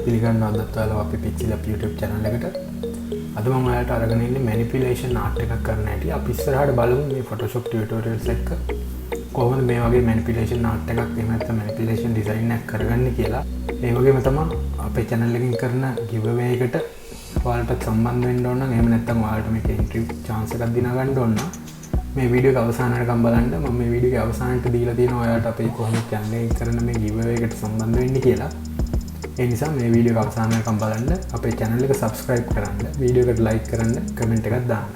පිළිගන්නවා අදත් ඔයාලා අපේ PixieLabs YouTube channel එකට. අද මම ඔයාලට අරගෙන ඉන්නේ manipulation art එකක් කරන්න හැටි. අපි ඉස්සරහට බලමු මේ Photoshop tutorials එක කොහොමද මේ වගේ manipulation art එකක් එහෙම නැත්නම් manipulation design එකක් කරගන්නේ කියලා. ඒ වගේම තමයි අපේ channel එකකින් කරන giveaway එකට ඔයාලට සම්බන්ධ වෙන්න ඕන නම් එහෙම නැත්නම් ඔයාලට මේක entry chance එකක් දිනා ගන්න ඕන නම් මේ වීඩියෝ එක අවසානයටකම් බලන්න. මම මේ වීඩියෝ එක අවසානයට දීලා තියෙනවා ඔයාලට අපේ කොහොමද channel එකකින් කරන මේ giveaway එකට සම්බන්ධ වෙන්න කියලා. ඒ නිසා මේ වීඩියෝ එක අවසානයටකම් බලන්න, අපේ channel එක subscribe කරන්න, වීඩියෝ එකට like කරන්න, comment එකක් දාන්න.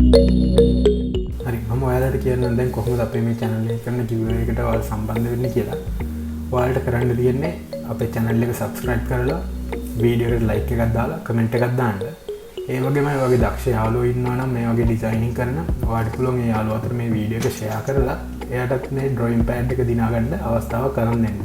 හරි මම ඔයාලට කියන්නම් දැන් කොහොමද අපේ මේ channel එක කරන giveaway එකට ඔයාලා සම්බන්ධ වෙන්නේ කියලා. ඔයාලට කරන්න තියෙන්නේ අපේ channel එක subscribe කරලා වීඩියෝ එකට like එකක් දාලා comment එකක් දාන්න. ඒ වගේම මේ වගේ දක්ෂ යාළුවෝ ඉන්නවා නම් මේ වගේ ඩිසයිනින් කරන ඔයාලට පුළුවන් මේ යාළුවා අතර මේ වීඩියෝ එක share කරලා එයාටත් මේ drawing pad එක දිනා ගන්න අවස්ථාවක් කරන් දෙන්න.